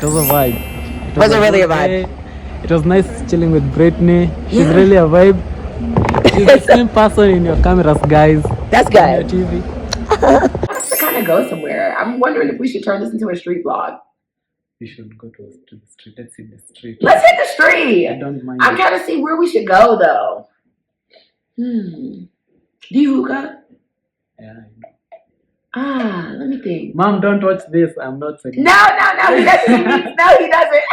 was a vibe. Was it really a vibe? It was nice chilling with Brittney. She's really a vibe. She's the same person in your cameras, guys. That's good. On your TV. To kind of go somewhere. I'm wondering if we should turn this into a street vlog. We should go to the street. Let's hit the street. Let's hit the street. I don't mind. I'm trying to see where we should go though. Do you hookah? Yeah. Let me think. Mom, don't watch this. I'm not saying. No, he doesn't. No, he doesn't.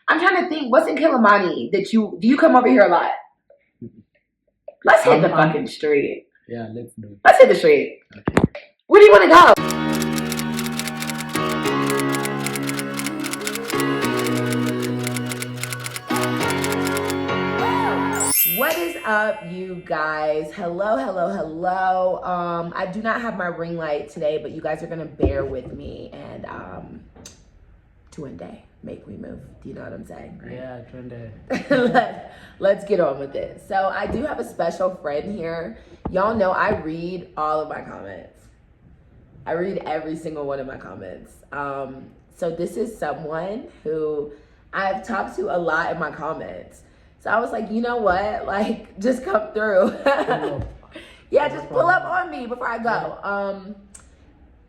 I'm trying to think. What's in Kilimani that do you come over here a lot? Let's hit the fucking street. Yeah, let's do it. Let's hit the street. Okay. Where do you want to go? What is up, you guys? Hello. I do not have my ring light today, but you guys are gonna bear with me and Twin make me move. Do you know what I'm saying? Right? Yeah, Twin Let's get on with it. So I do have a special friend here. Y'all know I read all of my comments. I read every single one of my comments. So this is someone who I've talked to a lot in my comments. So I was like, you know what? Like, just come through. Yeah, just pull up on me before I go.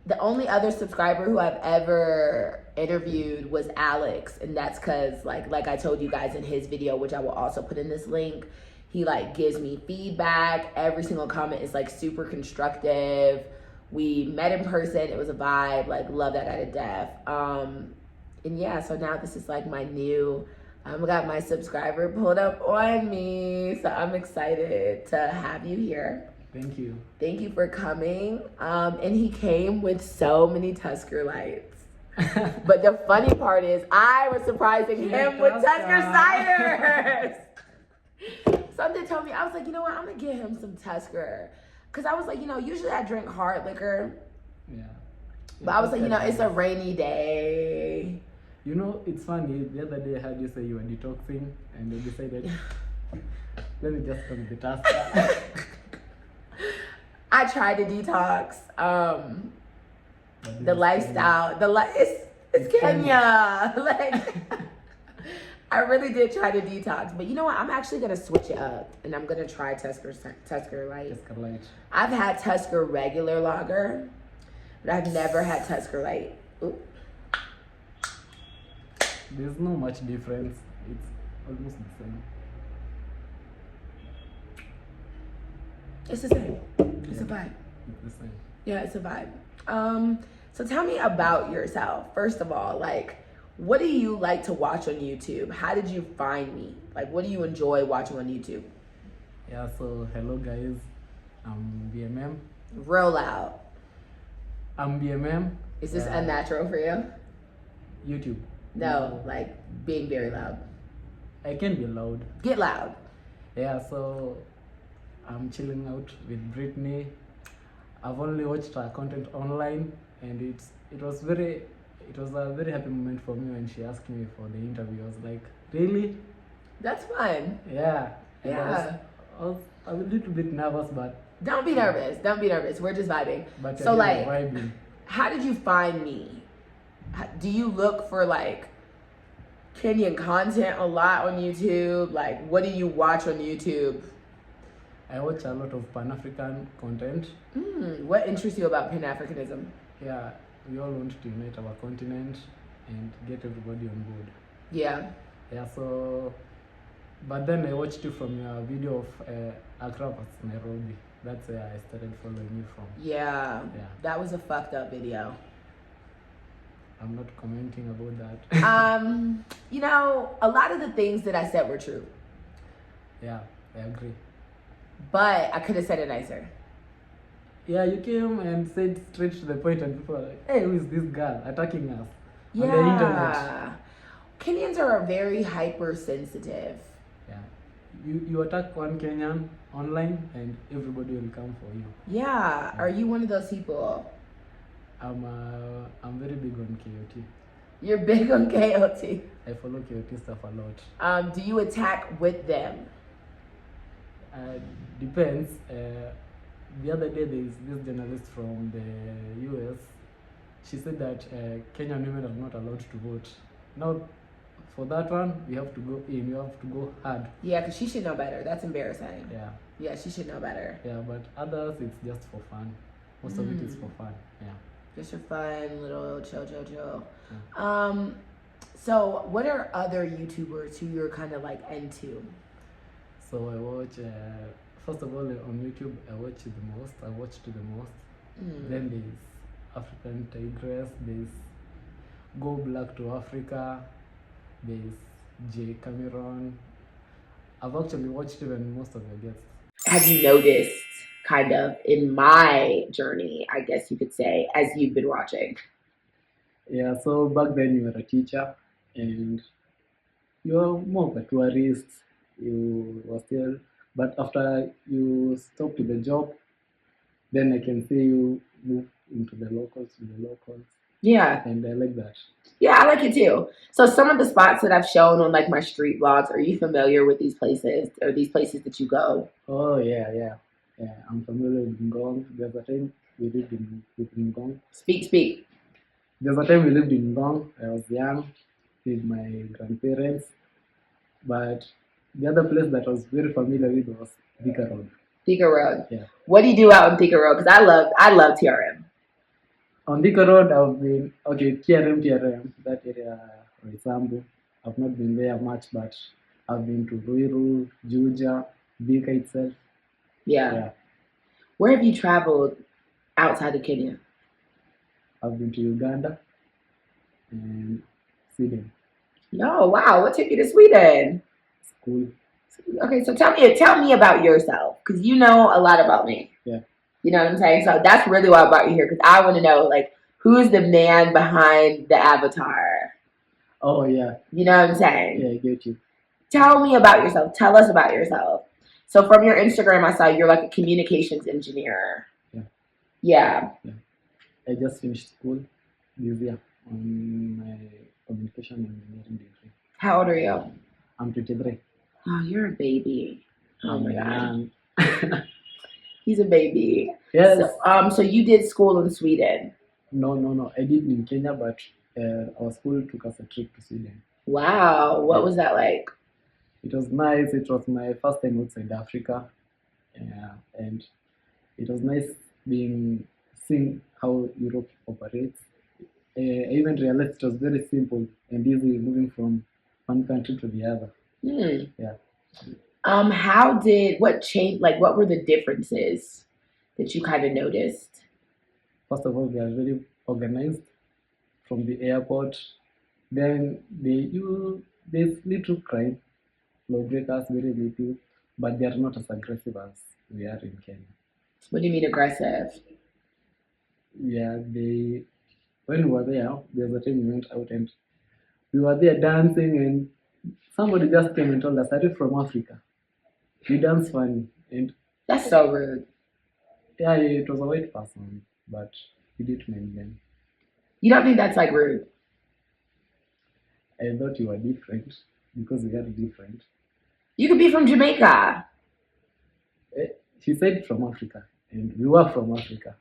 The only other subscriber who I've ever interviewed was Alex. And that's because, like I told you guys in his video, which I will also put in this link, he, like, gives me feedback. Every single comment is, like, super constructive. We met in person. It was a vibe. Like, love that guy to death. And, yeah, so now this is, like, my new... I've got my subscriber pulled up on me, so I'm excited to have you here. Thank you. Thank you for coming. And he came with so many Tusker lights. But the funny part is I was surprising him with Tusker ciders. Something told me, I was like, you know what, I'm gonna get him some Tusker. Cause I was like, you know, usually I drink hard liquor. Yeah. But I was like, you know, it's a rainy day. You know, it's funny, the other day I heard you say you were detoxing and you decided, let me just come with the Tusker. I tried to detox. The lifestyle, it's Kenya. Like, I really did try to detox, but you know what? I'm actually gonna switch it up, and I'm gonna try Tusker Light. Tusker Light. I've had Tusker regular lager, but I've never had Tusker Light. Ooh. There's no much difference. It's almost the same. It's the same. It's a vibe. It's the same. Yeah, it's a vibe. So tell me about yourself. First of all, like, what do you like to watch on YouTube? How did you find me? Like, what do you enjoy watching on YouTube? Yeah, so hello guys. I'm BMM. Real loud. I'm BMM. Is this unnatural for you? YouTube. No, like being very loud. I can be loud. Get loud. Yeah, so I'm chilling out with Brittney. I've only watched her content online, and it was a very happy moment for me when she asked me for the interview. I was like, really? That's fun. Yeah. And yeah. I was a little bit nervous, but don't be nervous. Don't be nervous. We're just vibing. But so like, vibing. How did you find me? Do you look for like Kenyan content a lot on YouTube? Like, what do you watch on YouTube? I watch a lot of Pan-African content. What interests you about Pan-Africanism? Yeah, we all want to unite our continent and get everybody on board. Yeah. Yeah, so, but then I watched you from your video of Accra versus Nairobi. That's where I started following you from. Yeah. That was a fucked up video. I'm not commenting about that. You know, a lot of the things that I said were true. Yeah, I agree. But I could have said it nicer. Yeah, you came and said straight to the point, and people were like, hey, who is this girl attacking us on the internet? Kenyans are very hypersensitive. Yeah. You attack one Kenyan online and everybody will come for you. Yeah. Are you one of those people? I'm very big on KOT. You're big on KOT? I follow KOT stuff a lot. Do you attack with them? Depends. The other day there is this journalist from the US she said that Kenyan women are not allowed to vote. Now, for that one, we have to go in. You have to go hard. Yeah, because she should know better. That's embarrassing. Yeah. Yeah, she should know better. Yeah, but others, it's just for fun. Most of it is for fun. Yeah. Just for fun, little chill. Yeah. So what are other YouTubers who you're kind of like into? So I watch. First of all, on YouTube, I watched the most. Then there's African Tigress. There's Go Black to Africa. There's J Cameron. I've actually watched even most of your guests. Have you noticed, kind of, in my journey, I guess you could say, as you've been watching? Yeah, so back then you were a teacher and you were more of a tourist. You were still, but after you stopped the job, then I can see you move into the locals, Yeah. and I like that. Yeah, I like it too. So some of the spots that I've shown on like my street vlogs, are you familiar with these places or these places that you go? Oh yeah. I'm familiar with Ngong. There's a time we lived in Ngong. Speak. There's a time we lived in Ngong. I was young with my grandparents, but the other place that I was very familiar with was Thika Road. Thika Road. Yeah. What do you do out on Thika Road? Because I love TRM. On Thika Road, I've been, okay, TRM, that area, for example, I've not been there much, but I've been to Ruiru, Juja, Thika itself. Yeah. Where have you traveled outside of Kenya? I've been to Uganda and Sweden. No, wow. What took you to Sweden? School. Okay, so tell me about yourself, because you know a lot about me. Yeah. You know what I'm saying? So that's really why I brought you here, because I want to know, like, who's the man behind the avatar? Oh, yeah. You know what I'm saying? Yeah, I get you. Tell me about yourself. Tell us about yourself. So from your Instagram, I saw you're like a communications engineer. Yeah. I just finished school this year on my communication engineering degree. How old are you? I'm 23. Oh, you're a baby. Oh my God. God. He's a baby. Yes. So you did school in Sweden? No. I did in Kenya, but our school took us a trip to Sweden. Wow. What was that like? It was nice. It was my first time outside Africa. And it was nice seeing how Europe operates. I even realized it was very simple and easy moving from one country to the other. Yeah. What changed, like what were the differences that you kind of noticed? First of all, they are very organized from the airport. Then there's little crime, lawbreakers, very little, but they are not as aggressive as we are in Kenya. What do you mean aggressive? Yeah, when we were there was a time we went out and we were there dancing and somebody just came and told us, "Are you from Africa? You dance funny." And that's so rude. Yeah, it was a white person, but we didn't mind them. You don't think that's like rude? I thought you were different because we are different. You could be from Jamaica. She said from Africa, and we were from Africa.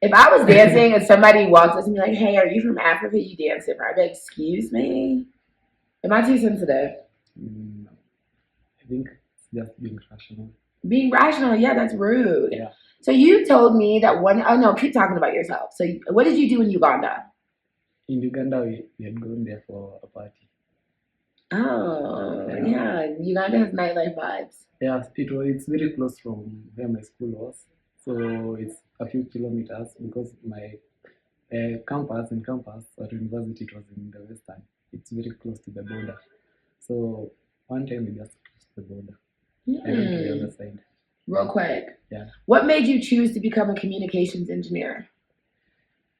If I was dancing and somebody walked up to me like, "Hey, are you from Africa? You dancing?" I'd be like, "Excuse me? Am I too sensitive?" No. I think it's just being rational. Being rational, yeah, that's rude. Yeah. So you told me that keep talking about yourself. So what did you do in Uganda? In Uganda, we had gone there for a party. Oh, yeah. Uganda has nightlife vibes. Yeah, it's very close from where my school was. So it's a few kilometers because my campus at university, it was in the western. It's very close to the border. So one time we just crossed the border. I went to the other side. Real quick. Yeah. What made you choose to become a communications engineer?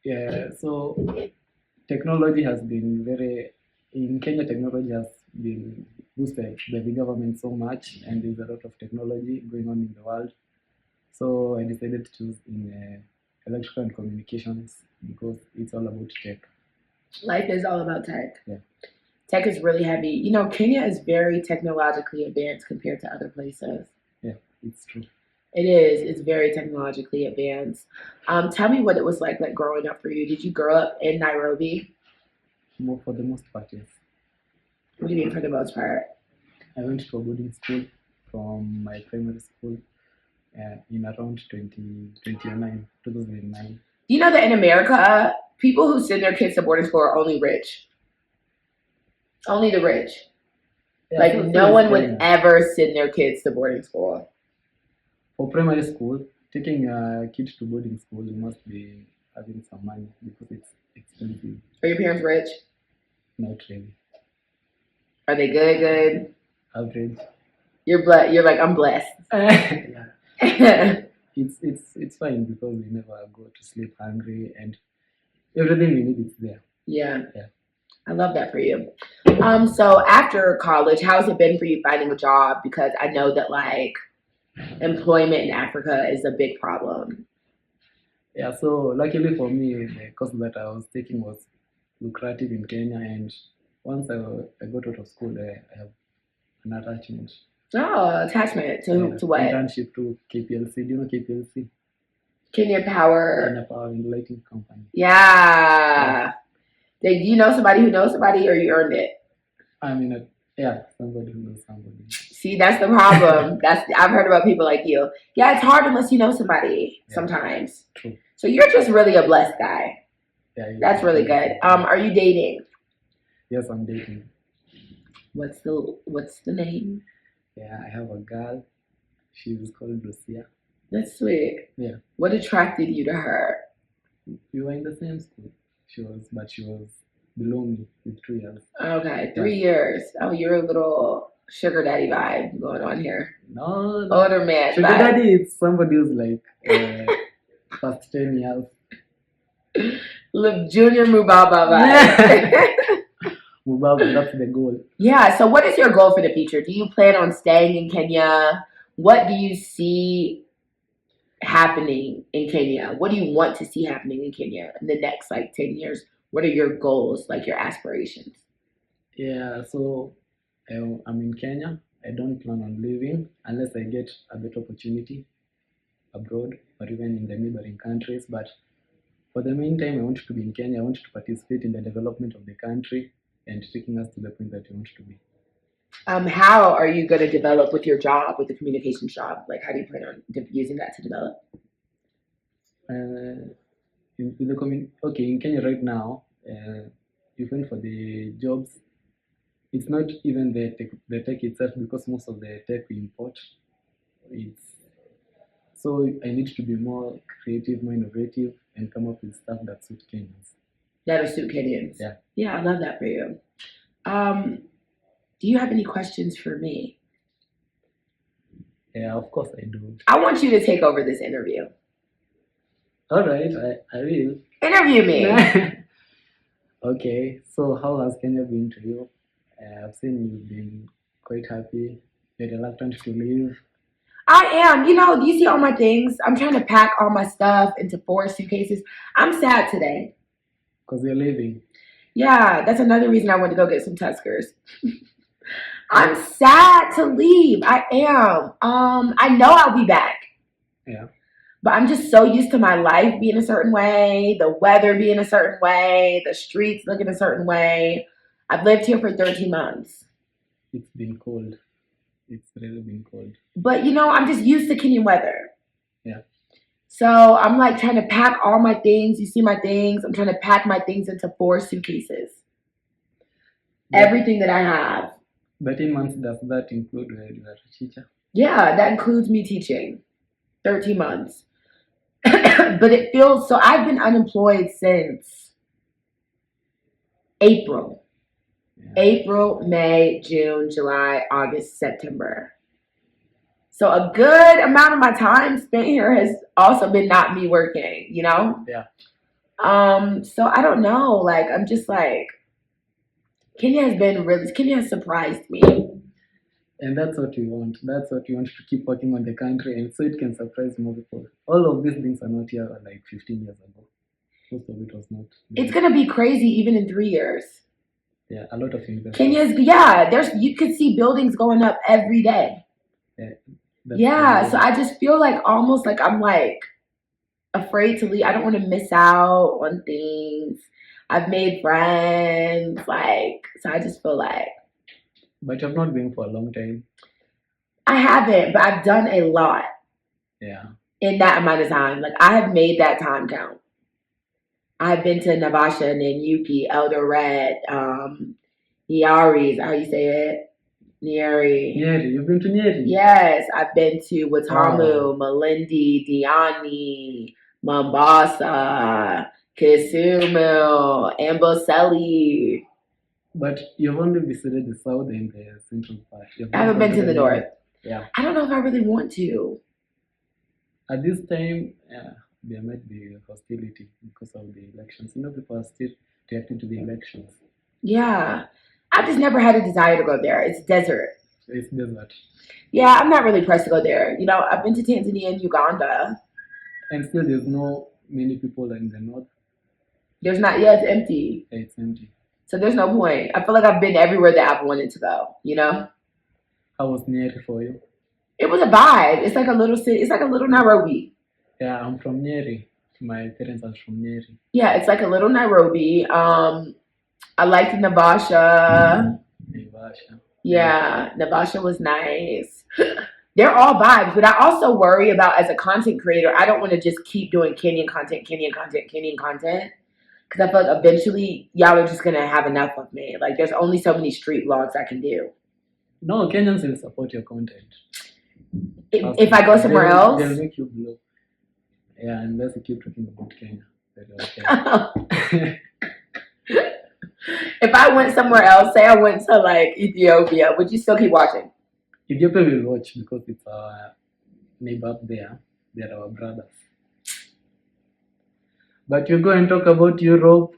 Yeah, so technology has been in Kenya, technology has been boosted by the government so much, and there's a lot of technology going on in the world. So I decided to choose in electrical and communications because it's all about tech. Life is all about tech. Yeah. Tech is really heavy. Kenya is very technologically advanced compared to other places. Yeah, it's true. It is. It's very technologically advanced. Tell me what it was like growing up for you. Did you grow up in Nairobi? More for the most part, yes. What do you mean for the most part? I went to a boarding school from my primary school in around 2009. You know that in America, people who send their kids to boarding school are only rich. Only the rich. Yeah, Like so no one would Kenya. ever send their kids to boarding school. For primary school, taking a kid to boarding school, you must be having some money because it's expensive. Are your parents rich? Not really. Are they good? Good. Average. You're blessed. You're like I'm blessed. Yeah. It's fine because we never go to sleep hungry and everything we need is there. Yeah. Yeah. I love that for you. So after college, how's it been for you finding a job? Because I know that like employment in Africa is a big problem. Yeah, so luckily for me, the course that I was taking was lucrative in Kenya, and once I got out of school, I have an attachment. Oh, attachment to what? Internship to KPLC. Do you know KPLC? Kenya Power. Kenya Power and Lighting Company. Yeah. Do you know somebody who knows somebody, or you earned it? I mean, yeah, somebody who knows somebody. See, that's the problem. I've heard about people like you. Yeah, it's hard unless you know somebody sometimes. True. So you're just really a blessed guy. Yeah, that's really good. Are you dating? Yes, I'm dating. What's the name? Yeah, I have a girl. She's called Lucia. That's sweet. Yeah. What attracted you to her? We were in the same school. She was below me with 2 years. Okay, 3 years. Oh, you're a little sugar daddy vibe going on here. No. Older man sugar vibe. Daddy is somebody who's like past 10 years. Look, Junior Mubaba vibe. Mubaba, that's the goal. Yeah, so what is your goal for the future? Do you plan on staying in Kenya? What do you see happening in Kenya? What do you want to see happening in Kenya in the next 10 years? What are your goals, your aspirations? Yeah, so I'm in Kenya. I don't plan on leaving unless I get a better opportunity abroad or even in the neighboring countries. But for the meantime, I want to be in Kenya. I want to participate in the development of the country and taking us to the point that we want to be. How are you going to develop with your job, with the communications job? How do you plan on using that to develop? In Kenya right now, even for the jobs, it's not even the tech itself, because most of the tech we import. So I need to be more creative, more innovative, and come up with stuff that suits Kenyans. That'll suit Kenyans. Yeah. Yeah, I love that for you. Do you have any questions for me? Yeah, of course I do. I want you to take over this interview. All right, I will. Interview me. Okay, so how has Kenya been to you? I've seen you've been quite happy. You're reluctant to leave. I am. Do you see all my things? I'm trying to pack all my stuff into 4 suitcases. I'm sad today. Because you're leaving? Yeah, that's another reason I want to go get some Tuskers. I'm sad to leave. I am. I know I'll be back. Yeah. But I'm just so used to my life being a certain way, the weather being a certain way, the streets looking a certain way. I've lived here for 13 months. It's been cold. It's really been cold. But, I'm just used to Kenyan weather. Yeah. So I'm trying to pack all my things. You see my things. I'm trying to pack my things into 4 suitcases. Yeah. Everything that I have. 13 months, does that include your teacher? Yeah, that includes me teaching. 13 months. But it feels so. I've been unemployed since April. Yeah. April, May, June, July, August, September. So a good amount of my time spent here has also been not me working, Yeah. So I don't know. I'm just Kenya has surprised me. And that's what we want. That's what we want, to keep working on the country, and so it can surprise more people. All of these things are not here 15 years ago. Most of it was not. It's gonna be crazy even in 3 years. Yeah, a lot of investment. You could see buildings going up every day. Yeah, Yeah, so I just feel like almost like I'm like afraid to leave. I don't want to miss out on things. I've made friends, like, so I just feel like But you've not been for a long time. I haven't, but I've done a lot Yeah. in that amount of time. Like, I have made that time count. I've been to Navasha and then Yuki, Eldoret, Niari, how you say it? Niari. Nyeri, you've been to Nyeri? Yes, I've been to Watamu, Wow. Malindi, Diani, Mombasa, Kisumu, Amboseli. But you've only visited the south and the central part. I haven't been to the north. Yeah. I don't know if I really want to. At this time, there might be hostility because of the elections. You know, people are still reacting to the elections. Yeah. I've just never had a desire to go there. It's desert. It's desert. Yeah, I'm not really pressed to go there. You know, I've been to Tanzania and Uganda. And still, there's no many people in the north. There's not yet. It's empty. It's empty. So there's no point. I feel like I've been everywhere that I've wanted to go, you know? How was Nyeri for you? It was a vibe. It's like a little city. It's like a little Nairobi. Yeah, I'm from Nyeri. My parents are from Nyeri. Yeah, it's like a little Nairobi. I liked Navasha. Naivasha. Yeah, Navasha was nice. They're all vibes, but I also worry about as a content creator, I don't want to just keep doing Kenyan content. Because I feel like eventually y'all are just going to have enough of me. Like, there's only so many street vlogs I can do. No, Kenyans will support your content. If I go somewhere else? They'll make you blog. Yeah, unless you keep talking about Kenya. If I went somewhere else, say I went to like Ethiopia, would you still keep watching? Ethiopia will watch because it's our neighbor up there. They're our brothers. But you go and talk about Europe,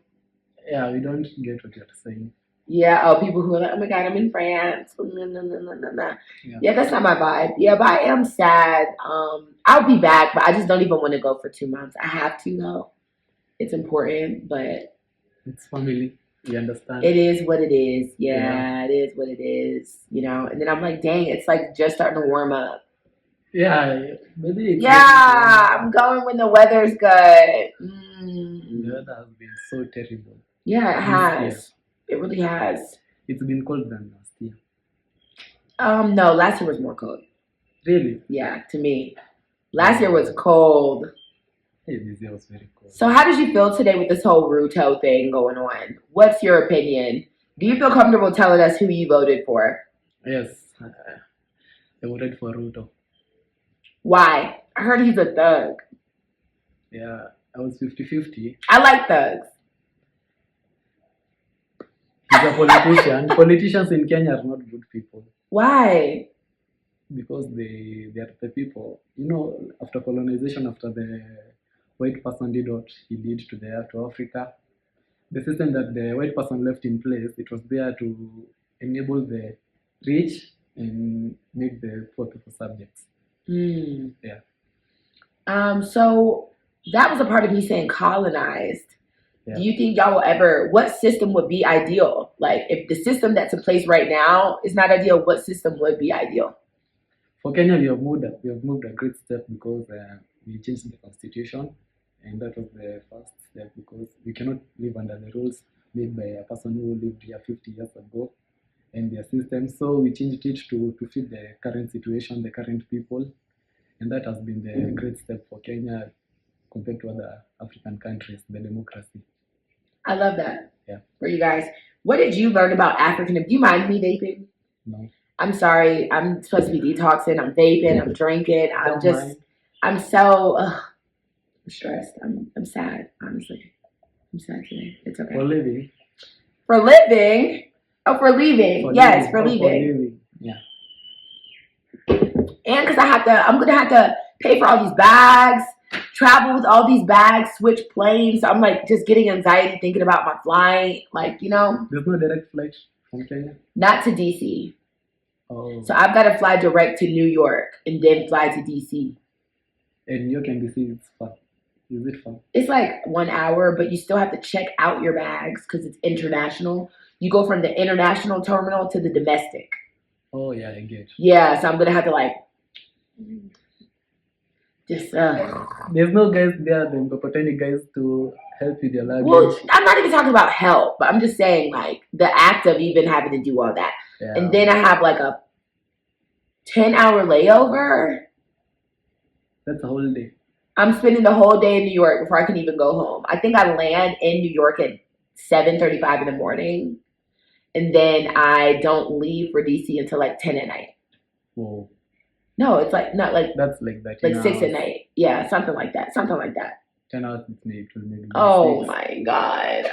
yeah, we don't get what you're saying. Yeah, oh, people who are like, oh my God, I'm in France. Yeah, that's not my vibe. Yeah, but I am sad. I'll be back, but I just don't even want to go for 2 months. I have to though. It's important, but it's family. You understand? It is what it is. Yeah, it is what it is. You know, and then I'm like, dang, it's like just starting to warm up. Yeah, maybe. I'm going when the weather's good. The weather has been so terrible. Yeah, it has. It really has. It's been cold than last year. No, last year was more cold. Really? Yeah, to me. Last year was cold. Yeah, this year was very cold. So how did you feel today with this whole Ruto thing going on? What's your opinion? Do you feel comfortable telling us who you voted for? Yes, I voted for Ruto. Why? I heard he's a thug. Yeah, I was 50-50. I like thugs. He's a politician. Politicians in Kenya are not good people. Why? Because they are the people. You know, after colonization, after the white person did what he did to Africa, the system that the white person left in place, it was there to enable the rich and make the poor people subjects. Yeah. So that was a part of me saying colonized. Yeah. Do you think y'all will ever, what system would be ideal? Like, if the system that's in place right now is not ideal, what system would be ideal? For Kenya, we have moved a great step because we changed the constitution, and that was the first step because we cannot live under the rules made by a person who lived here 50 years ago and their system. So we changed it to fit the current situation, the current people, and that has been the great step for Kenya compared to other African countries, the democracy. I love that. Yeah. For you guys. What did you learn about African? Do you mind me vaping? No. I'm sorry. I'm supposed to be detoxing. I'm vaping. I'm drinking. I'm so I'm stressed. I'm sad, honestly. I'm sad today. It's okay. For living. For living? Oh, for leaving. Yes, for leaving. For leaving. Yeah. And because I'm gonna have to pay for all these bags, travel with all these bags, switch planes. So I'm like just getting anxiety thinking about my flight. Like, you know. There's no direct flight from Kenya? Not to DC. Oh. So I've got to fly direct to New York and then fly to DC. And New York and DC, it's far. Is it far? It's like 1 hour, but you still have to check out your bags because it's international. You go from the international terminal to the domestic. Oh, yeah, I get. Yeah, so I'm going to have to like Just There's no guys there, the Mpopoteni guys to help with your well, luggage. I'm not even talking about help, but I'm just saying like the act of even having to do all that. Yeah. And then I have like a 10-hour layover. That's a whole day. I'm spending the whole day in New York before I can even go home. I think I land in New York at 7:35 in the morning. And then I don't leave for DC until like 10 at night. Whoa. No, it's like not like That's like that. like 6 at night. Yeah, something like that. Something like that. 10 hours it's maybe maybe. Oh 6. my God.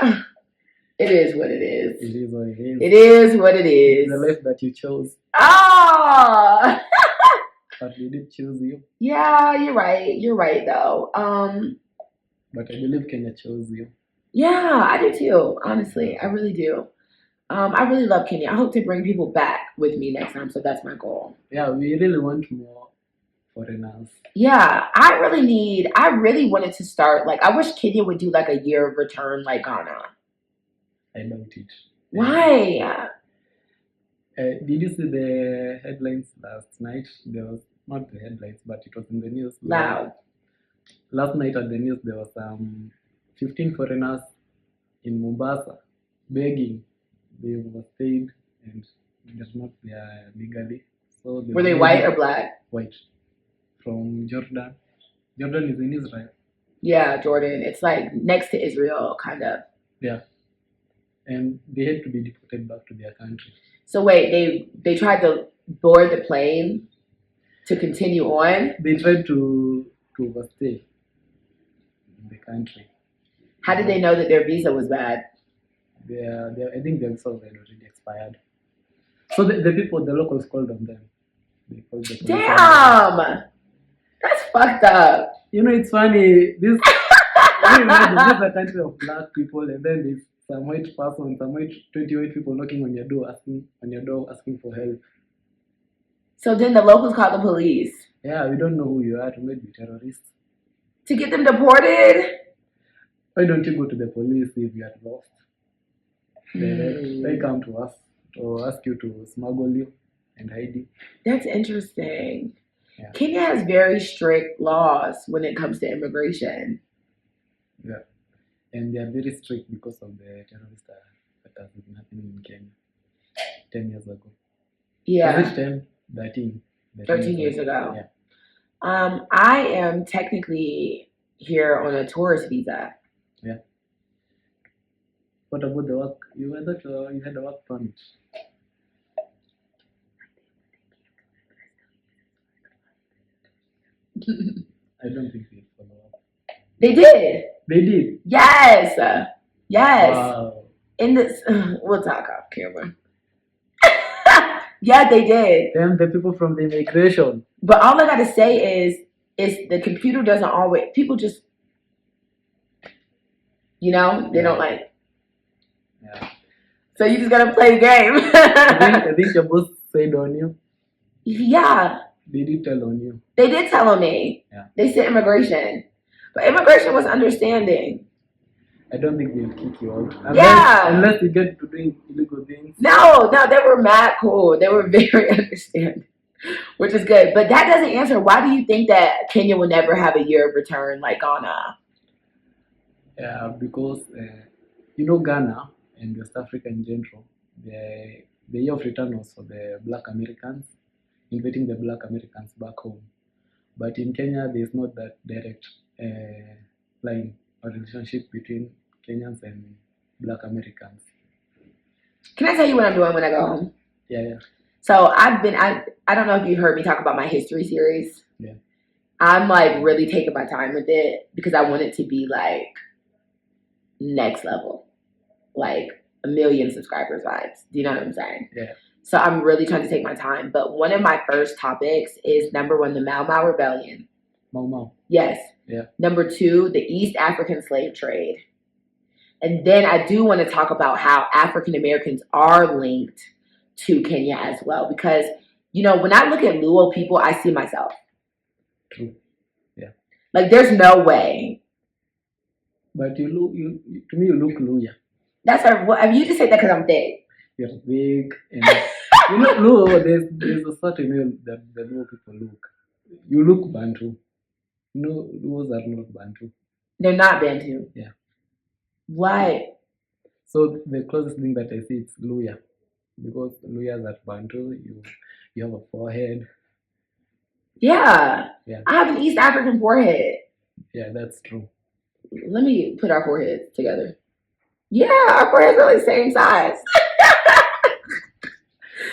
It is what it is. It is what it is. It is what it is. The life that you chose. Ah. But they did choose you. Yeah, you're right. You're right though. But I believe Kenya chose you. Yeah, I do too. Honestly, I really do. I really love Kenya. I hope to bring people back with me next time. So that's my goal. Yeah, we really want more foreigners. Yeah, I really wanted to start, like, I wish Kenya would do like a year of return like Ghana. I doubt it. Why? Did you see the headlines last night? There was not the headlines, but it was in the news. Loud. Last night at the news, there was 15 foreigners in Mombasa begging. They overstayed and they're not there legally. So Were they white or black? White. From Jordan. Jordan is in Israel. Yeah, Jordan. It's like next to Israel, kind of. Yeah. And they had to be deported back to their country. So wait, they tried to board the plane to continue on? They tried to overstay in the country. How did they know that their visa was bad? I think their visa had already expired. So the locals called on them. They called the police. Damn! That's fucked up. You know, it's funny. This is a country of black people, and then there's some white person, 20 white people knocking on your door asking for help. So then the locals called the police. Yeah, we don't know who you are. We might be terrorists. To get them deported? Why don't you go to the police if you are lost? They come to us or ask you to smuggle you and hide you. That's interesting. Yeah. Kenya has very strict laws when it comes to immigration. Yeah. And they are very strict because of the terrorist that has been happening in Kenya 10 years ago. Yeah. Was it 10? 13. 13 years ago. Yeah. I am technically here on a tourist visa. Yeah. What about the work? You had a work permit. I don't think they follow up. They did. They did? Yes. Yes. Wow. In this, we'll talk off camera. Yeah, they did. Them, the people from the immigration. But all I gotta say is the computer doesn't always, people just, they don't like. Yeah. So you just gotta play the game. I think your boss said on you. Yeah. They did tell on you. They did tell on me. Yeah. They said immigration. But immigration was understanding. I don't think they'll kick you out. Unless you get to doing illegal things. No, they were mad cool. They were very understanding, which is good. But that doesn't answer. Why do you think that Kenya will never have a year of return like Ghana? Yeah, because, Ghana and West Africa in general, the year of return was for the Black Americans, inviting the Black Americans back home. But in Kenya, there's not that direct line or relationship between Kenyans and Black Americans. Can I tell you what I'm doing when I go home? Yeah. So I don't know if you've heard me talk about my history series. Yeah. I'm like really taking my time with it because I want it to be like next level, like 1 million subscribers vibes. Do you know what I'm saying? Yeah. So I'm really trying to take my time. But one of my first topics is number 1, the Mau Mau Rebellion. Mau Mau. Yes. Yeah. Number 2, the East African slave trade. And then I do want to talk about how African Americans are linked to Kenya as well. Because, when I look at Luo people, I see myself. True. Yeah. Like, there's no way. But to me, you look Luya. That's you just said that because I'm big. You're big. And Luo, there's a certain way that the Luo people look. You look Bantu. You know, those are not Bantu. They're not Bantu. Yeah. Why? So the closest thing that I see is Luya, because Luyas are Bantu. You have a forehead. Yeah. Yeah. I have an East African forehead. Yeah, that's true. Let me put our foreheads together. Yeah, our foreheads are the same size.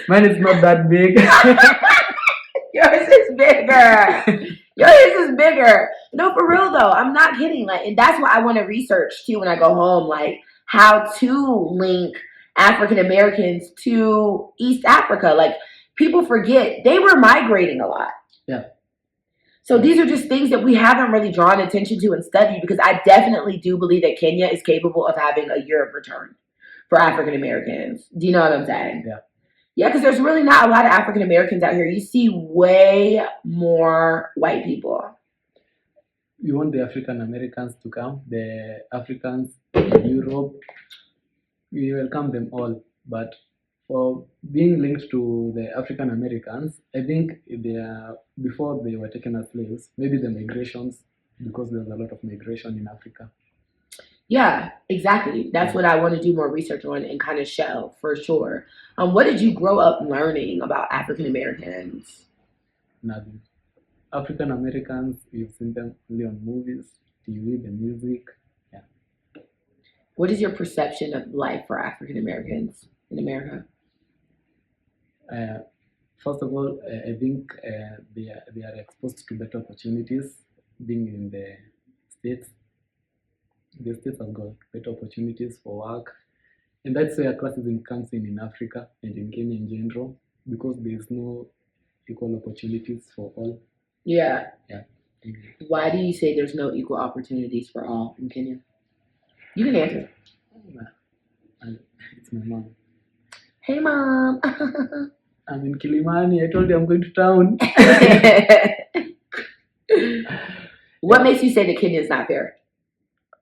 Mine is not that big. Yours is bigger. Yours is bigger. No, for real though. I'm not kidding. Like, and that's what I want to research too when I go home. Like, how to link African Americans to East Africa. Like, people forget they were migrating a lot. Yeah. So these are just things that we haven't really drawn attention to and studied, because I definitely do believe that Kenya is capable of having a year of return for African Americans. Do you know what I'm saying? Yeah. Yeah, because there's really not a lot of African Americans out here. You see way more white people. You want the African Americans to come, the Africans in Europe, we welcome them all. But for being linked to the African Americans, I think before they were taken as slaves, maybe the migrations, because there's a lot of migration in Africa. Yeah, exactly. That's what I want to do more research on and kind of show for sure. What did you grow up learning about African Americans? Nothing. African Americans, you've seen them only on movies, TV, the music. Yeah. What is your perception of life for African Americans in America? First of all, I think they are exposed to better opportunities being in the States. The States have got better opportunities for work. And that's where classism comes in Africa and in Kenya in general, because there's no equal opportunities for all. Yeah. Yeah. Why do you say there's no equal opportunities for all in Kenya? You can answer. It's my mom. Hey, Mom. I'm in Kilimani. I told you I'm going to town. What makes you say that Kenya is not fair?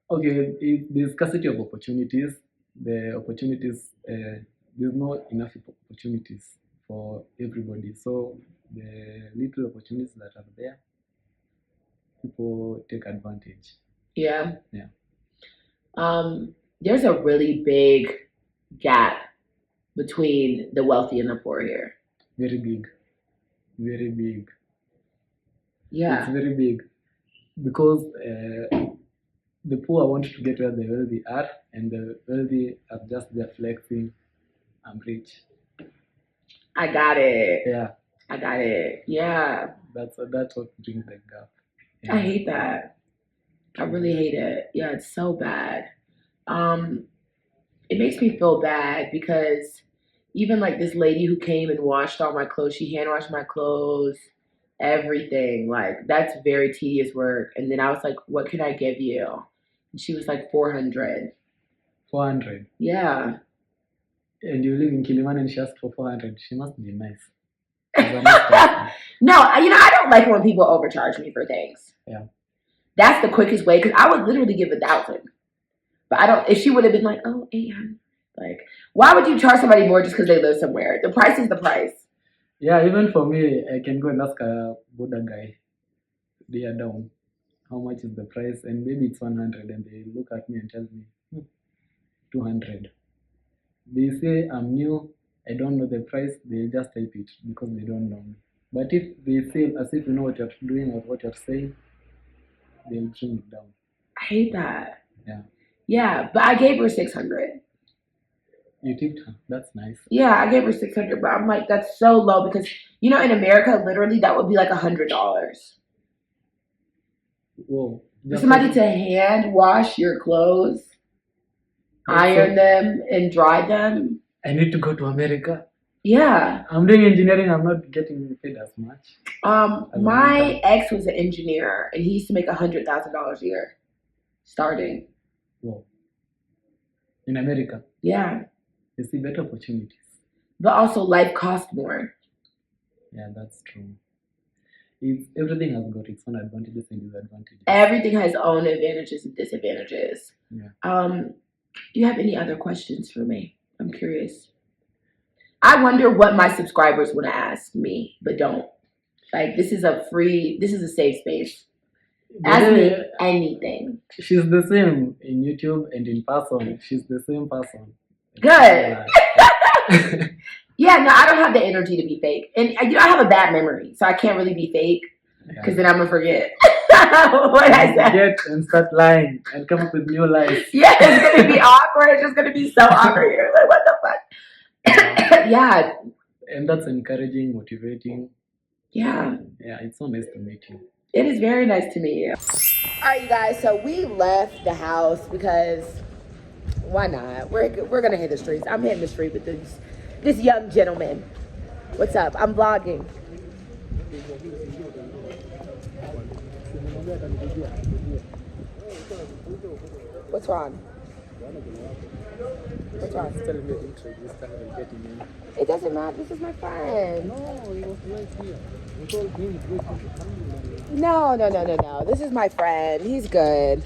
Okay, the scarcity of opportunities. The opportunities, there's not enough opportunities for everybody. So the little opportunities that are there, people take advantage. Yeah. Yeah. There's a really big gap between the wealthy and the poor here. Very big. Very big. Yeah. It's very big. Because the poor want to get where the wealthy are, and the wealthy are just there flexing. I'm rich. I got it. Yeah. I got it. Yeah. That's what brings the gap. Yeah. I hate that. I really hate it. Yeah, it's so bad. It makes me feel bad because even like this lady who came and washed all my clothes, she hand washed my clothes, everything. Like, that's very tedious work. And then I was like, what can I give you? And she was like, 400. 400? Yeah. And you live in Kilimani and she asked for 400. She must be nice. No, I don't like when people overcharge me for things. Yeah. That's the quickest way, because I would literally give 1,000. But I don't, if she would have been like, oh, 800. Like, why would you charge somebody more just because they live somewhere? The price is the price. Yeah, even for me, I can go and ask a Buddha guy, they are down, how much is the price? And maybe it's 100, and they look at me and tell me, 200. They say I'm new, I don't know the price, they just type it because they don't know me. But if they say as if you know what you're doing or what you're saying, they'll trim it down. I hate that. Yeah. Yeah, but I gave her 600. You tipped her. That's nice. Yeah, I gave her 600, but I'm like, that's so low because, in America, literally, that would be like $100. Whoa. For somebody to hand wash your clothes, iron them, and dry them. I need to go to America. Yeah. I'm doing engineering. I'm not getting paid as much. My ex was an engineer, and he used to make $100,000 a year, starting. Whoa. In America? Yeah. You see better opportunities. But also life costs more. Yeah, that's true. Everything has got its own advantages and disadvantages. Everything has its own advantages and disadvantages. Yeah. Do you have any other questions for me? I'm curious. I wonder what my subscribers want to ask me, but don't. Like, this is a safe space. Ask me anything. She's the same in YouTube and in person. She's the same person. Good. Yeah, no, I don't have the energy to be fake. And you know, I have a bad memory, so I can't really be fake because then I'm going to forget what I said. Forget and start lying and come up with new lies. Yeah, it's going to be awkward. It's just going to be so awkward. You're like, what the fuck? Yeah. And that's encouraging, motivating. Yeah. Yeah, it's so nice to meet you. It is very nice to meet you. All right, you guys. So we left the house because why not? We're gonna hit the streets. I'm hitting the street with this young gentleman. What's up? I'm vlogging. What's wrong? What's wrong? It doesn't matter. This is my friend. No. This is my friend. He's good.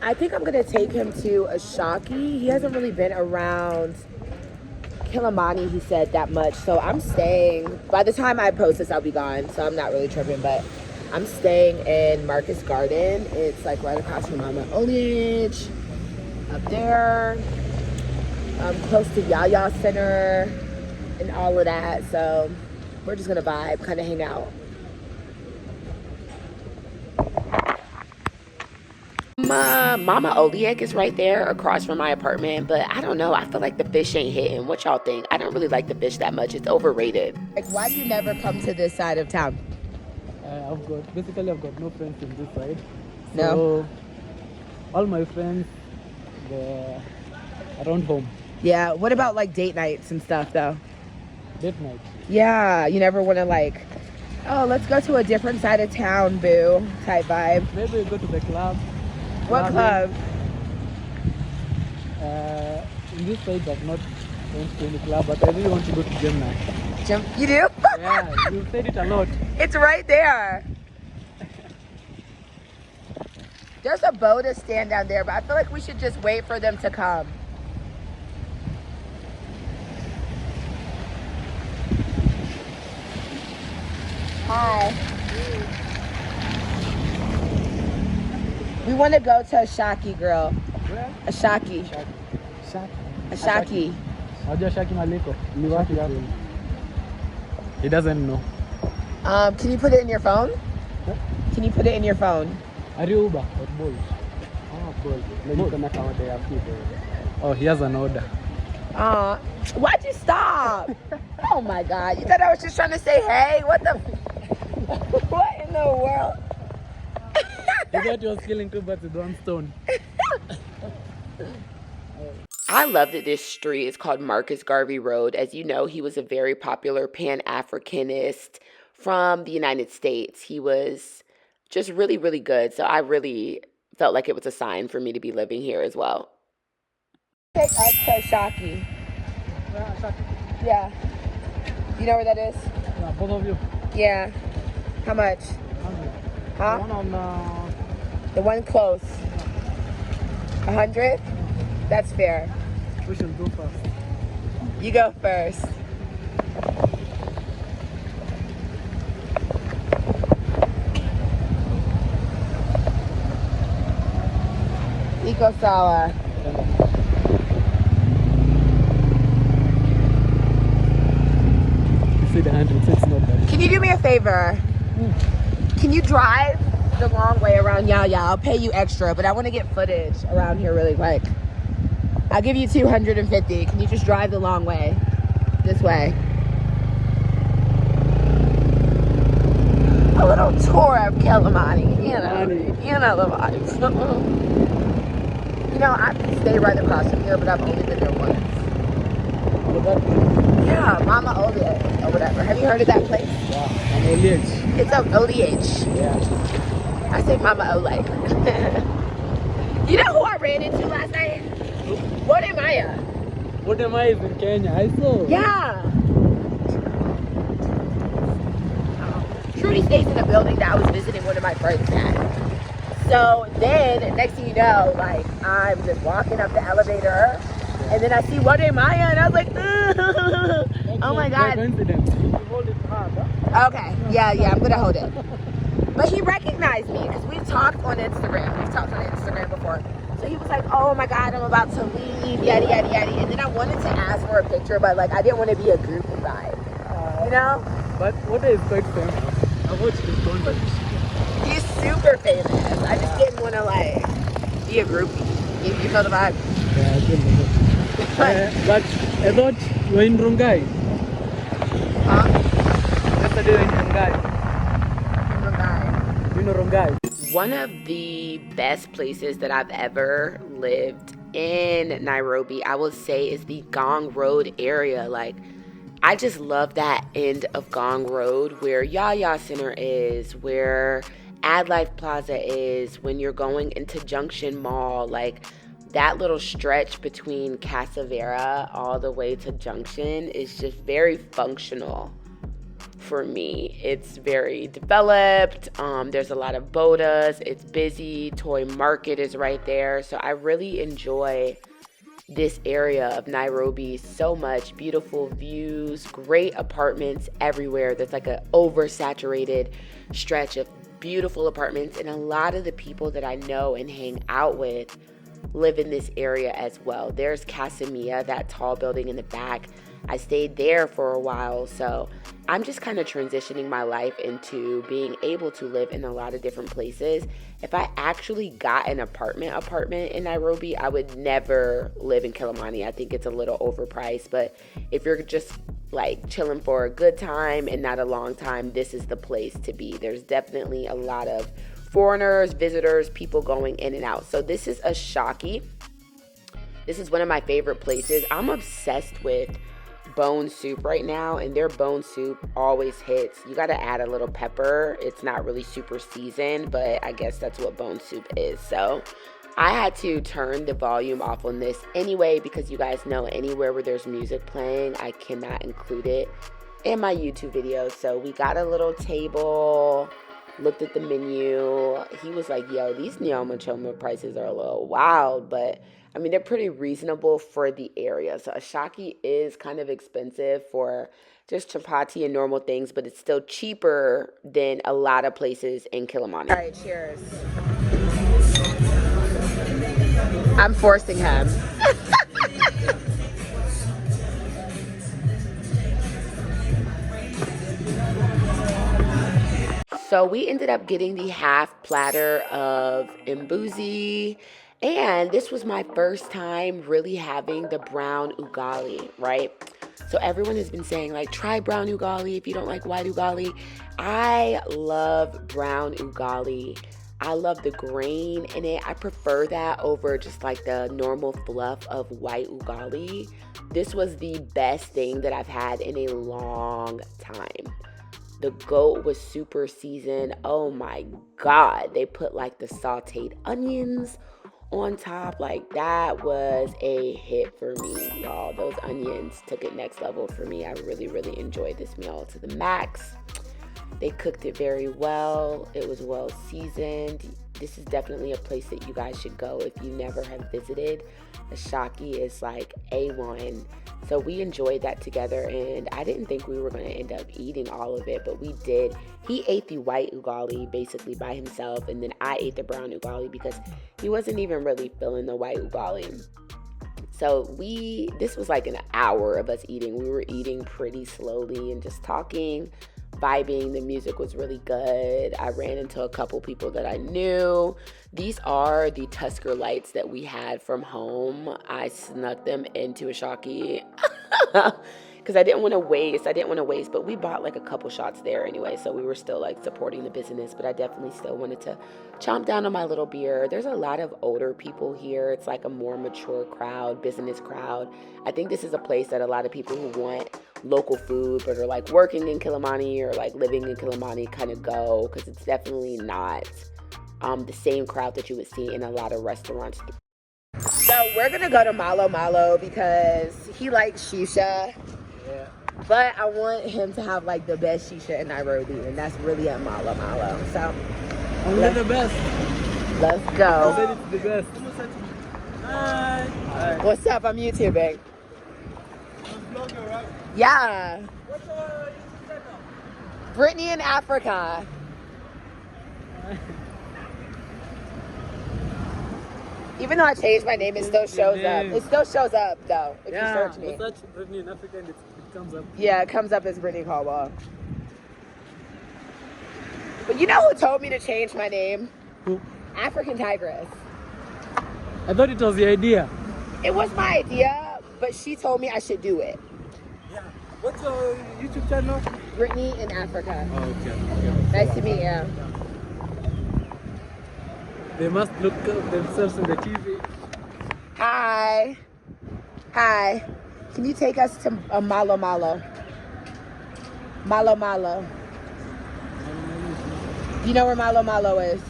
I think I'm gonna take him to A Shockey. He hasn't really been around Kilimani, he said, that much. So I'm staying. By the time I post this, I'll be gone. So I'm not really tripping, but I'm staying in Marcus Garden. It's like right across from Mama Oliage, up there. Close to Yaya Center and all of that. So we're just gonna vibe, kind of hang out. Mama Oliek is right there across from my apartment, but I don't know. I feel like the fish ain't hitting. What y'all think? I don't really like the fish that much. It's overrated. Like, why do you never come to this side of town? I've got no friends in this side. No. So all my friends, they're around home. Yeah. What about like date nights and stuff though? Date night? Yeah. You never want to like, oh, let's go to a different side of town, boo, type vibe. Maybe we go to the club. What club? In this side, I've not went to any club, but I really want to go to gym now. Gym? You do? Yeah, you said it a lot. It's right there. There's a Boda stand down there, but I feel like we should just wait for them to come. Hi. We want to go to A Shockey, girl. Where? A Shockey. A Shockey. He doesn't know. Can you put it in your phone? Huh? Can you put it in your phone? Are you Uber or Bolt? Oh, he has an order. Why'd you stop? Oh my God. You thought I was just trying to say hey? What the? What in the world? You thought you was killing two birds with one stone. I love that this street is called Marcus Garvey Road. As you know, he was a very popular Pan-Africanist from the United States. He was just really, really good. So I really felt like it was a sign for me to be living here as well. Take us to A Shockey. Yeah. You know where that is? Yeah, both of you. Yeah. How much? 100. Huh? The one on The one close. 100? That's fair. we should go first. You go first. Iko sawa. You see the 100, it's not bad. Can you do me a favor? Can you drive the long way around Yaya? I'll pay you extra, but I want to get footage around here really quick. I'll give you 250. Can you just drive the long way? This way. A little tour of Kilimani. You know the vibes. You know, I can stay right across from here, but I've only been there once. Yeah, Mama Oliage or whatever. Have you heard of that place? Yeah, Mama Oliage. It's a Oliage. Yeah. I say Mama Olay. You know who I ran into last night? What am I? What am I in Kenya? I saw. Yeah. Trudy stays in a building that I was visiting one of my friends at. So then, next thing you know, like, I'm just walking up the elevator, And then I see Wade Maya, and I was like, oh my God. Coincidence. You hold it hard, huh? Okay, yeah, I'm gonna hold it. But he recognized me because we've talked on Instagram. We've talked on Instagram before. So he was like, oh my God, I'm about to leave, yada, yada, yada. And then I wanted to ask for a picture, but like I didn't want to be a groupie vibe, you know? But what is quite famous? I watched his content. He's super famous. I just didn't want to like be a groupie. You feel the vibe? Yeah, I feel it. But I thought you were in Rongai. Huh? Yesterday you were in Rongai. You know Rongai? One of the best places that I've ever lived in Nairobi, I would say, is the Gong Road area. Like, I just love that end of Gong Road where Yaya Center is, where Ad Life Plaza is, when you're going into Junction Mall. Like, that little stretch between Casavera all the way to Junction is just very functional for me. It's very developed. There's a lot of bodas. It's busy. Toy Market is right there. So I really enjoy this area of Nairobi so much. Beautiful views, great apartments everywhere. There's like an oversaturated stretch of beautiful apartments, and a lot of the people that I know and hang out with live in this area as well. There's Casamia, that tall building in the back. I stayed there for a while, so I'm just kind of transitioning my life into being able to live in a lot of different places. If I actually got an apartment in Nairobi, I would never live in Kilimani. I think it's a little overpriced, but if you're just like chilling for a good time and not a long time, this is the place to be. There's definitely a lot of foreigners, visitors, people going in and out. So this is A Shockey. This is one of my favorite places. I'm obsessed with bone soup right now, and their bone soup always hits. You got to add a little pepper. It's not really super seasoned, but I guess that's what bone soup is. So I had to turn the volume off on this anyway, because you guys know anywhere where there's music playing, I cannot include it in my YouTube videos. So we got a little table, looked at the menu. He was like, yo, these Nyama Choma prices are a little wild, but I mean, they're pretty reasonable for the area. So A Shockey is kind of expensive for just chapati and normal things, but it's still cheaper than a lot of places in Kilimani. All right, cheers. I'm forcing him. So we ended up getting the half platter of mbuzi. And this was my first time really having the brown ugali, right? So everyone has been saying, like, try brown ugali if you don't like white ugali. I love brown ugali. I love the grain in it. I prefer that over just like the normal fluff of white ugali. This was the best thing that I've had in a long time. The goat was super seasoned. Oh my God. They put like the sauteed onions on top. Like, that was a hit for me, y'all. Those onions took it next level for me. I really, really enjoyed this meal to the max. They cooked it very well. It was well seasoned. This is definitely a place that you guys should go if you never have visited. A Shockey is like A1. So we enjoyed that together, and I didn't think we were going to end up eating all of it, but we did. He ate the white ugali basically by himself, and then I ate the brown ugali because he wasn't even really feeling the white ugali. So this was like an hour of us eating. We were eating pretty slowly and just talking, vibing. The music was really good. I ran into a couple people that I knew. These are the Tusker lights that we had from home. I snuck them into A Shockey because I didn't want to waste, but we bought like a couple shots there anyway, so we were still like supporting the business, but I definitely still wanted to chomp down on my little beer. There's a lot of older people here. It's like a more mature crowd, business crowd. I think this is a place that a lot of people who want local food but are like working in Kilimani or like living in Kilimani kind of go, because it's definitely not the same crowd that you would see in a lot of restaurants. So we're gonna go to Malo Malo because he likes shisha. Yeah. But I want him to have like the best shisha in Nairobi, and that's really at Malo Malo. So Only the best. let's I go. said it's the best. Hi. What's up? I'm YouTubing. Vlogger, right? Yeah. What's your YouTube channel? Brittany in Africa. Even though I changed my name, it still shows up. It still shows up though if you search me. Search Brittany in Africa and it comes up. Yeah, it comes up as Brittany Caldwell. But you know who told me to change my name? Who? African Tigress. I thought it was the idea. It was my idea, but she told me I should do it. Yeah. What's your YouTube channel? Brittany in Africa. Oh, okay. Nice to meet you. They must look up themselves in the TV. Hi. Hi. Can you take us to Malo Malo? Malo Malo. You know where Malo Malo is?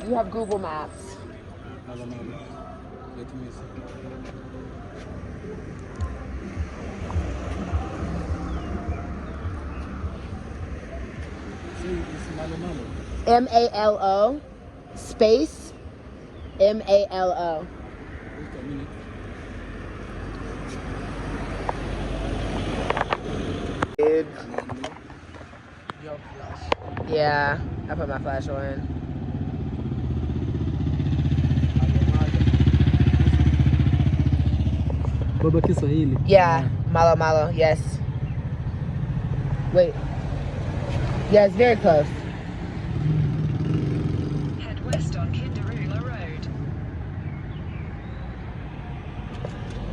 You have Google Maps. Let me see. See, it's Malo Malo. M-A-L-O space M-A-L-O. Wait a minute. Dude. Your flash. Yeah, I put my flash on. Baba Kiswahili. Yeah, Malo Malo, yes. Wait. Yeah, it's very close. Head west on Kinderula Road.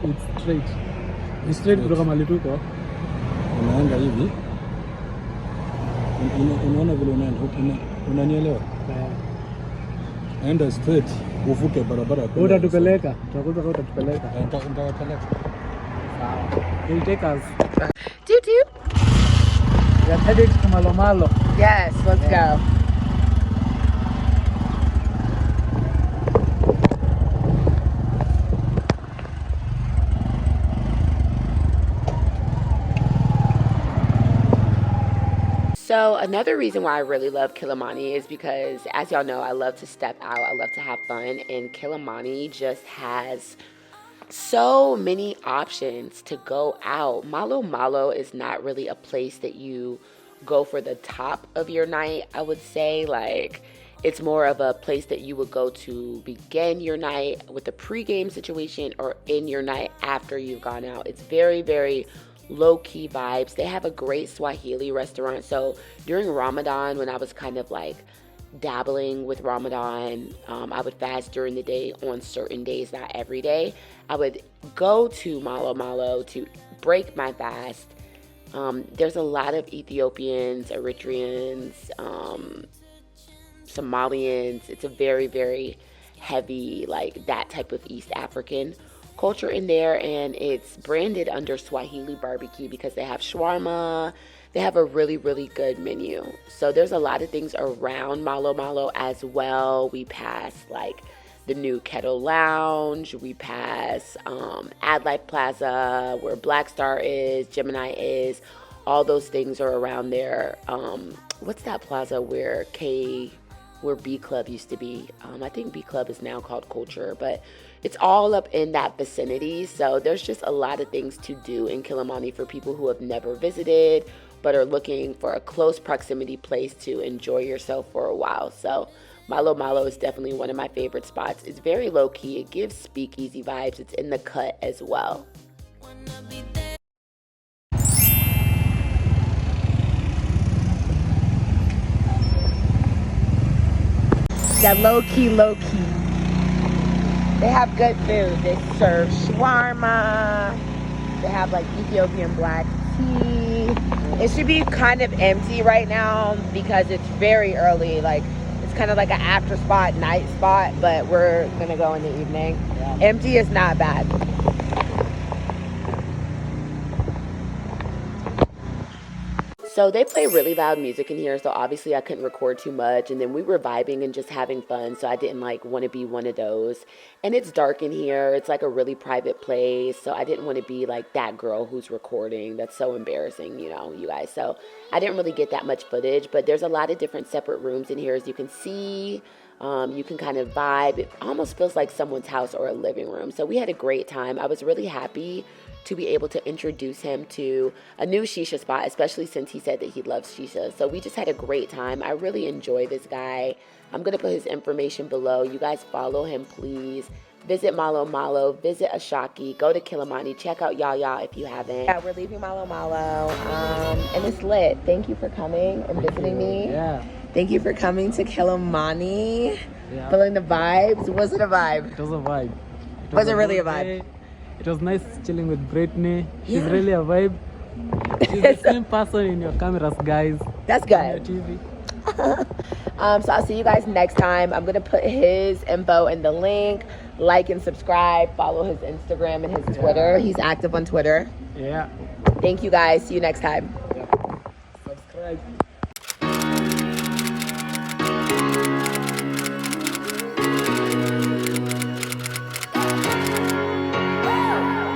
It's straight. It's straight kutoka mahali tuko. Unaenda hivi. Unaona vile unaenda, unanielewa? Enda straight, uvuke barabara. Utatupeleka. Tutakuza kwa utatupeleka. Nitawapeleka. Sawa. Will take us. Toot toot. We are headed to Malo Malo. Yes, let's go. So another reason why I really love Kilimani is because, as y'all know, I love to step out. I love to have fun. And Kilimani just has so many options to go out. Malo Malo is not really a place that you go for the top of your night, I would say. Like, it's more of a place that you would go to begin your night with a pregame situation or in your night after you've gone out. It's very, very low-key vibes. They have a great Swahili restaurant. So during Ramadan, when I was kind of like dabbling with Ramadan, I would fast during the day on certain days, not every day. I would go to Malo Malo to break my fast. There's a lot of Ethiopians, Eritreans, Somalians. It's a very, very heavy, like that type of East African culture in there, and it's branded under Swahili barbecue because they have shawarma. They have a really, really good menu. So there's a lot of things around Malo Malo as well. We pass like the new Kettle Lounge. We pass Adlife Plaza, where Black Star is, Gemini is. All those things are around there. What's that plaza where B Club used to be? I think B Club is now called Culture, but it's all up in that vicinity. So there's just a lot of things to do in Kilimani for people who have never visited but are looking for a close proximity place to enjoy yourself for a while. So Malo Malo is definitely one of my favorite spots. It's very low key. It gives speakeasy vibes. It's in the cut as well. That low key. They have good food. They serve shawarma. They have like Ethiopian black tea. It should be kind of empty right now because it's very early. Like, it's kind of like an after spot, night spot, but we're gonna go in the evening. Yeah. Empty is not bad. So they play really loud music in here, so obviously I couldn't record too much, and then we were vibing and just having fun, so I didn't like want to be one of those. And it's dark in here. It's like a really private place, so I didn't want to be like that girl who's recording. That's so embarrassing, you know, you guys. So I didn't really get that much footage, but there's a lot of different separate rooms in here, as you can see. You can kind of vibe. It almost feels like someone's house or a living room. So we had a great time. I was really happy to be able to introduce him to a new shisha spot, especially since he said that he loves shisha. So we just had a great time. I really enjoy this guy. I'm going to put his information below. You guys follow him, please. Visit Malo Malo. Visit A Shockey. Go to Kilimani. Check out Yaya if you haven't. Yeah, we're leaving Malo Malo. And it's lit. Thank you for coming and visiting me. Yeah. Thank you for coming to Kilimani. Yeah. Feeling the vibes. Was it a vibe? It was a vibe. Was it really good a vibe? day. It was nice chilling with Brittney. She's Yeah. really a vibe. She's the same person in your cameras, guys. That's On your good. TV. So I'll see you guys next time. I'm gonna put his info in the link. Like and subscribe. Follow his Instagram and his Twitter. He's active on Twitter. Yeah. Thank you guys. See you next time. Subscribe.